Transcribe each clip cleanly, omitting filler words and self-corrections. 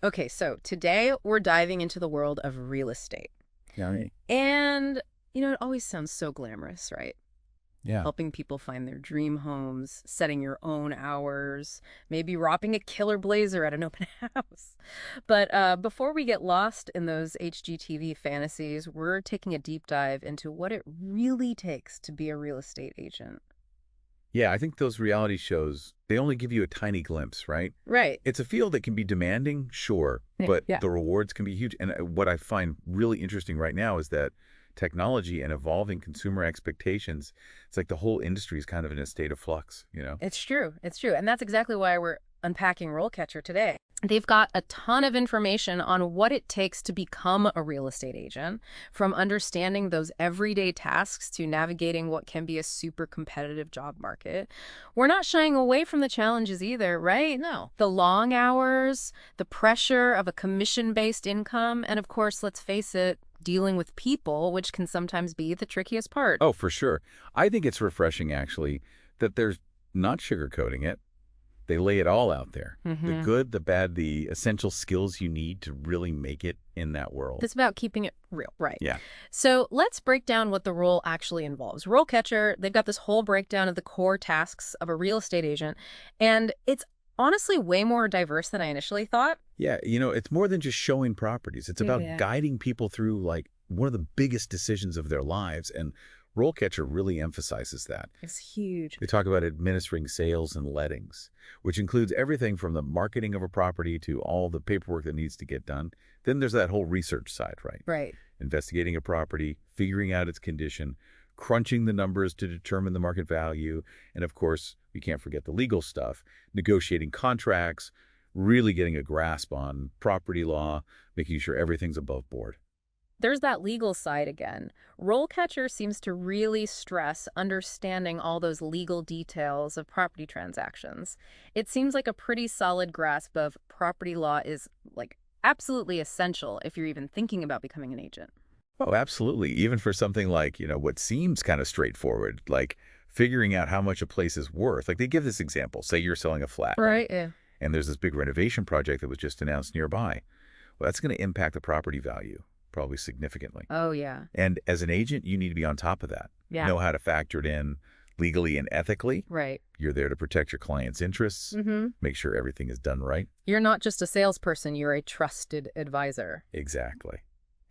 Okay, so today we're diving into the world of real estate. Yeah, right. And, it always sounds so glamorous, right? Yeah. Helping people find their dream homes, setting your own hours, maybe robbing a killer blazer at an open house. But before we get lost in those HGTV fantasies, we're taking a deep dive into what it really takes to be a real estate agent. Yeah, I think those reality shows, they only give you a tiny glimpse, right? Right. It's a field that can be demanding, sure, Yeah. but Yeah. the rewards can be huge. And what I find really interesting right now is that technology and evolving consumer expectations, it's like the whole industry is kind of in a state of flux, you know? It's true. It's true. And that's exactly why we're unpacking RoleCatcher today. They've got a ton of information on what it takes to become a real estate agent, from understanding those everyday tasks to navigating what can be a super competitive job market. We're not shying away from the challenges either, right? No. The long hours, the pressure of a commission-based income, and of course, let's face it, dealing with people, which can sometimes be the trickiest part. Oh, for sure. I think it's refreshing, actually, that there's not sugarcoating it. They lay it all out there. The Mm-hmm. good, the bad, the essential skills you need to really make it in that world. It's about keeping it real, right? Yeah. So let's break down what the role actually involves. RoleCatcher, they've got this whole breakdown of the core tasks of a real estate agent, and it's honestly way more diverse than I initially thought. Yeah, it's more than just showing properties. It's about Yeah. guiding people through like one of the biggest decisions of their lives, and RoleCatcher really emphasizes that. It's huge. They talk about administering sales and lettings, which includes everything from the marketing of a property to all the paperwork that needs to get done. Then there's that whole research side, right? Right. Investigating a property, figuring out its condition, crunching the numbers to determine the market value, and of course, we can't forget the legal stuff, negotiating contracts, really getting a grasp on property law, making sure everything's above board. There's that legal side again. RoleCatcher seems to really stress understanding all those legal details of property transactions. It seems like a pretty solid grasp of property law is like absolutely essential if you're even thinking about becoming an agent. Oh, absolutely. Even for something like, what seems kind of straightforward, like figuring out how much a place is worth. Like they give this example. Say you're selling a flat, right? Right, yeah. And there's this big renovation project that was just announced nearby. Well, that's going to impact the property value, probably significantly. Oh, yeah. And as an agent, you need to be on top of that. Yeah. Know how to factor it in legally and ethically. Right. You're there to protect your client's interests, Mm-hmm. make sure everything is done right. You're not just a salesperson, you're a trusted advisor. Exactly.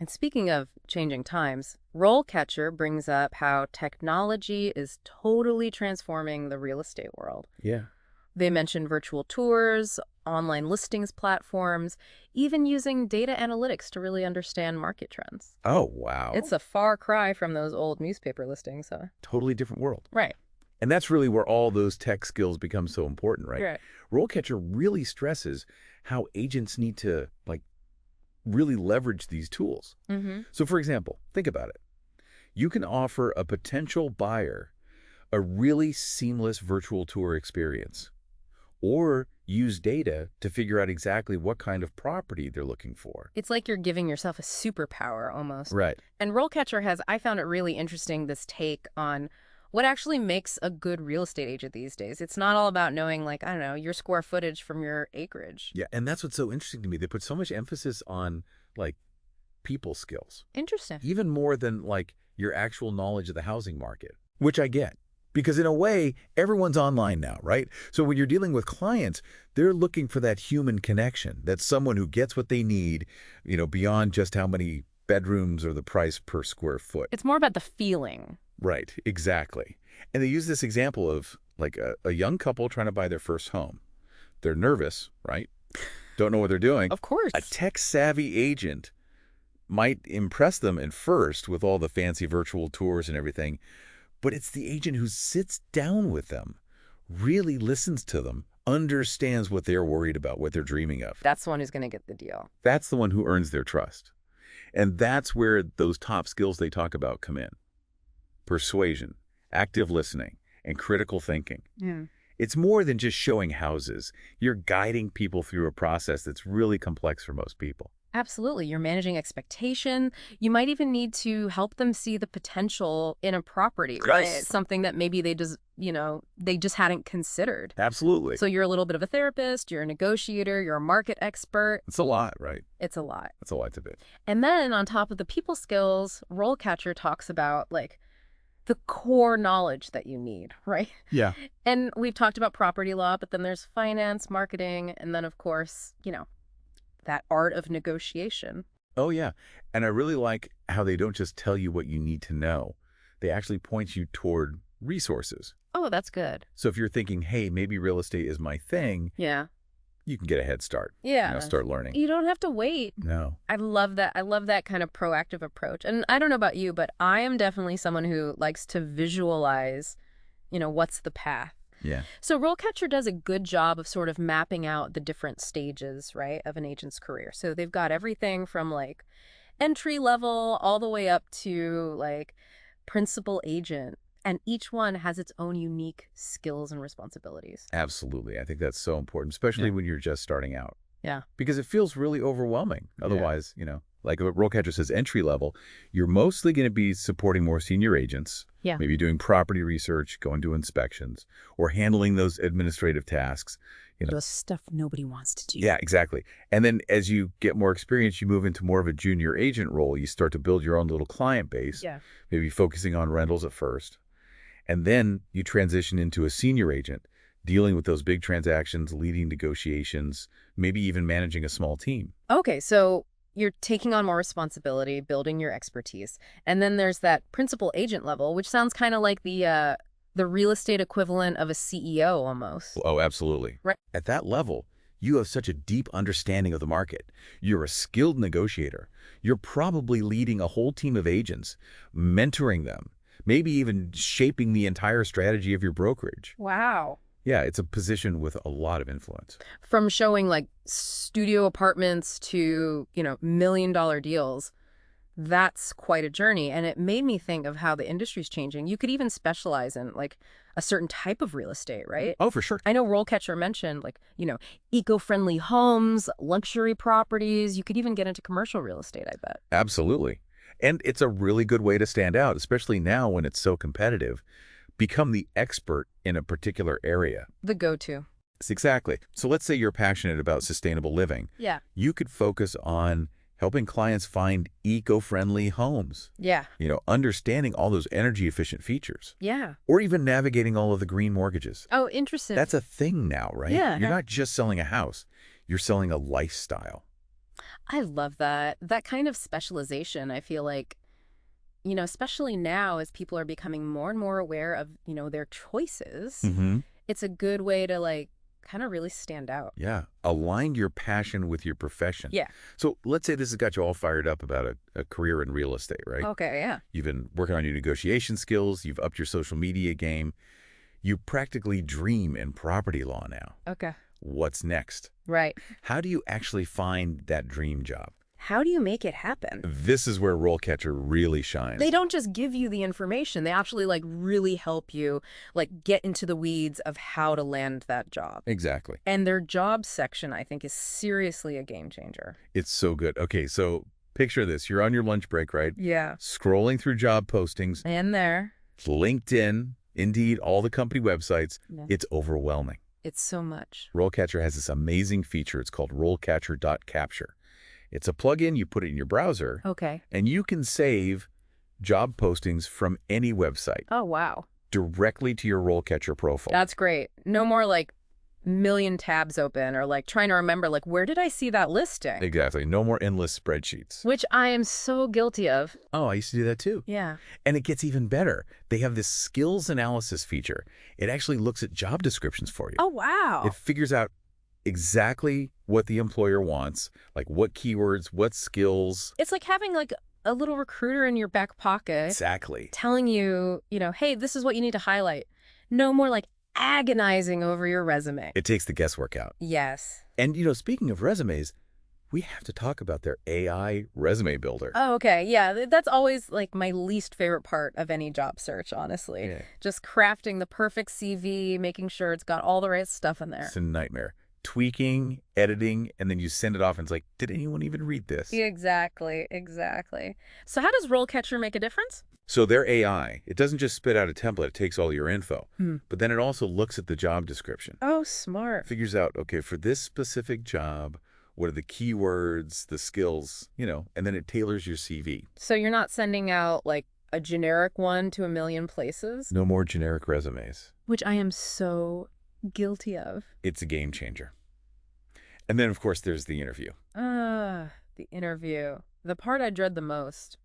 And speaking of changing times, RoleCatcher brings up how technology is totally transforming the real estate world. Yeah. They mention virtual tours, online listings platforms, even using data analytics to really understand market trends. Oh, wow. It's a far cry from those old newspaper listings, huh? Totally different world. Right. And that's really where all those tech skills become so important, right? Right. RoleCatcher really stresses how agents need to, really leverage these tools. Mm-hmm. So, for example, think about it. You can offer a potential buyer a really seamless virtual tour experience, or use data to figure out exactly what kind of property they're looking for. It's like you're giving yourself a superpower almost. Right. And RoleCatcher has, I found it really interesting, this take on what actually makes a good real estate agent these days. It's not all about knowing, like, I don't know, your square footage from your acreage. Yeah, and that's what's so interesting to me. They put so much emphasis on, people skills, Interesting. even more than, your actual knowledge of the housing market, which I get. Because in a way, everyone's online now, right? So when you're dealing with clients, they're looking for that human connection, that someone who gets what they need, beyond just how many bedrooms or the price per square foot. It's more about the feeling. Right, exactly. And they use this example of a young couple trying to buy their first home. They're nervous, right? Don't know what they're doing. Of course. A tech-savvy agent might impress them at first with all the fancy virtual tours and everything, but it's the agent who sits down with them, really listens to them, understands what they're worried about, what they're dreaming of. That's the one who's going to get the deal. That's the one who earns their trust. And that's where those top skills they talk about come in. Persuasion, active listening, and critical thinking. Yeah. It's more than just showing houses. You're guiding people through a process that's really complex for most people. Absolutely. You're managing expectation. You might even need to help them see the potential in a property, right? Something that maybe they just hadn't considered. Absolutely. So you're a little bit of a therapist, you're a negotiator, you're a market expert. It's a lot, right? It's a lot. It's a lot to bit. And then on top of the people skills, RoleCatcher talks about like the core knowledge that you need, right? Yeah. And we've talked about property law, but then there's finance, marketing, and then of course, that art of negotiation. Oh, yeah. And I really like how they don't just tell you what you need to know. They actually point you toward resources. Oh, that's good. So if you're thinking, hey, maybe real estate is my thing, Yeah. you can get a head start. Yeah. Start learning. You don't have to wait. No. I love that. I love that kind of proactive approach. And I don't know about you, but I am definitely someone who likes to visualize, what's the path. Yeah. So RoleCatcher does a good job of sort of mapping out the different stages, right, of an agent's career. So they've got everything from like entry level all the way up to like principal agent. And each one has its own unique skills and responsibilities. Absolutely. I think that's so important, especially when you're just starting out. Yeah. Because it feels really overwhelming. Otherwise, like what RoleCatcher says, entry level, you're mostly going to be supporting more senior agents. Yeah. Maybe doing property research, going to inspections, or handling those administrative tasks. Those stuff nobody wants to do. Yeah, exactly. And then as you get more experience, you move into more of a junior agent role. You start to build your own little client base. Yeah. Maybe focusing on rentals at first. And then you transition into a senior agent, dealing with those big transactions, leading negotiations, maybe even managing a small team. Okay, so you're taking on more responsibility, building your expertise. And then there's that principal agent level, which sounds kind of like the real estate equivalent of a CEO almost. Oh, absolutely. Right. At that level, you have such a deep understanding of the market. You're a skilled negotiator. You're probably leading a whole team of agents, mentoring them, maybe even shaping the entire strategy of your brokerage. Wow. Yeah, it's a position with a lot of influence. From showing like studio apartments to, million-dollar deals, that's quite a journey. And it made me think of how the industry's changing. You could even specialize in like a certain type of real estate, right? Oh, for sure. I know RoleCatcher mentioned like, eco-friendly homes, luxury properties. You could even get into commercial real estate, I bet. Absolutely. And it's a really good way to stand out, especially now when it's so competitive. Become the expert in a particular area. The go-to. Exactly. So let's say you're passionate about sustainable living. Yeah. You could focus on helping clients find eco-friendly homes. Yeah. Understanding all those energy-efficient features. Yeah. Or even navigating all of the green mortgages. Oh, interesting. That's a thing now, right? Yeah. You're not just selling a house. You're selling a lifestyle. I love that. That kind of specialization, I feel like, especially now as people are becoming more and more aware of, their choices, it's a good way to like kind of really stand out. Yeah. Align your passion with your profession. Yeah. So let's say this has got you all fired up about a career in real estate, right? Okay, yeah. You've been working on your negotiation skills. You've upped your social media game. You practically dream in property law now. Okay. What's next? Right. How do you actually find that dream job? How do you make it happen? This is where RoleCatcher really shines. They don't just give you the information. They actually like really help you like get into the weeds of how to land that job. Exactly. And their job section, I think, is seriously a game changer. It's so good. Okay, so picture this. You're on your lunch break, right? Yeah. Scrolling through job postings. And there. LinkedIn, Indeed, all the company websites. Yeah. It's overwhelming. It's so much. RoleCatcher has this amazing feature. It's called RoleCatcher.Capture. It's a plugin. You put it in your browser. Okay. And you can save job postings from any website Oh, wow. directly to your RoleCatcher profile. That's great. No more like million tabs open or like trying to remember like where did I see that listing? Exactly. No more endless spreadsheets. Which I am so guilty of. Oh, I used to do that too. Yeah. And it gets even better. They have this skills analysis feature. It actually looks at job descriptions for you. Oh, wow. It figures out exactly what the employer wants, like what keywords, what skills. It's like having like a little recruiter in your back pocket Exactly. telling you, hey, this is what you need to highlight. No more like agonizing over your resume. It takes the guesswork out. Yes. And, speaking of resumes, we have to talk about their AI resume builder. Oh, okay. Yeah, that's always like my least favorite part of any job search, honestly. Yeah. Just crafting the perfect CV, making sure it's got all the right stuff in there. It's a nightmare. Tweaking, editing, and then you send it off and it's like, did anyone even read this? Exactly, exactly. So how does RoleCatcher make a difference? So their AI, it doesn't just spit out a template, it takes all your info, but then it also looks at the job description, Oh, smart. figures out, okay, for this specific job, what are the keywords, the skills, and then it tailors your CV. So you're not sending out like a generic one to a million places, No more generic resumes. which I am so guilty of. It's a game changer. And then, of course, there's the interview. The interview. The part I dread the most.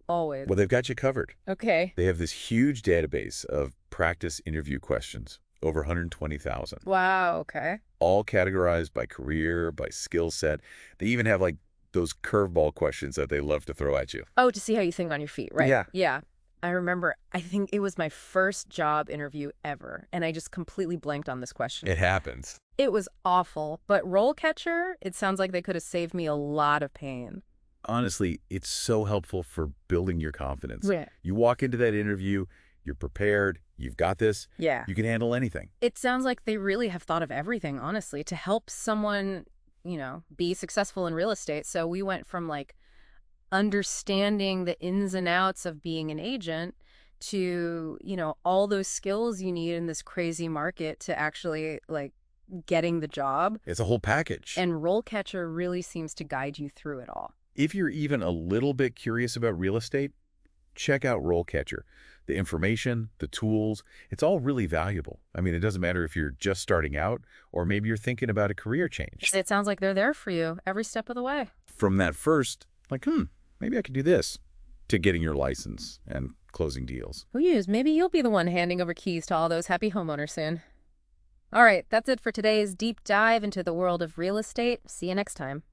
Always. Well, they've got you covered. Okay. They have this huge database of practice interview questions, over 120,000, Wow, okay. all categorized by career, by skill set. They even have like those curveball questions that they love to throw at you. Oh, to see how you think on your feet, right? Yeah. Yeah. I remember, I think it was my first job interview ever, and I just completely blanked on this question. It happens. It was awful, but RoleCatcher, it sounds like they could have saved me a lot of pain. Honestly, it's so helpful for building your confidence. Yeah. You walk into that interview, you're prepared, you've got this, Yeah. you can handle anything. It sounds like they really have thought of everything, honestly, to help someone, be successful in real estate. So we went from like understanding the ins and outs of being an agent to, all those skills you need in this crazy market to actually like getting the job. It's a whole package. And RoleCatcher really seems to guide you through it all. If you're even a little bit curious about real estate, check out RoleCatcher. The information, the tools, it's all really valuable. I mean, it doesn't matter if you're just starting out or maybe you're thinking about a career change. It sounds like they're there for you every step of the way. From that first, like, maybe I could do this, to getting your license and closing deals. Who knows? Maybe you'll be the one handing over keys to all those happy homeowners soon. All right, that's it for today's deep dive into the world of real estate. See you next time.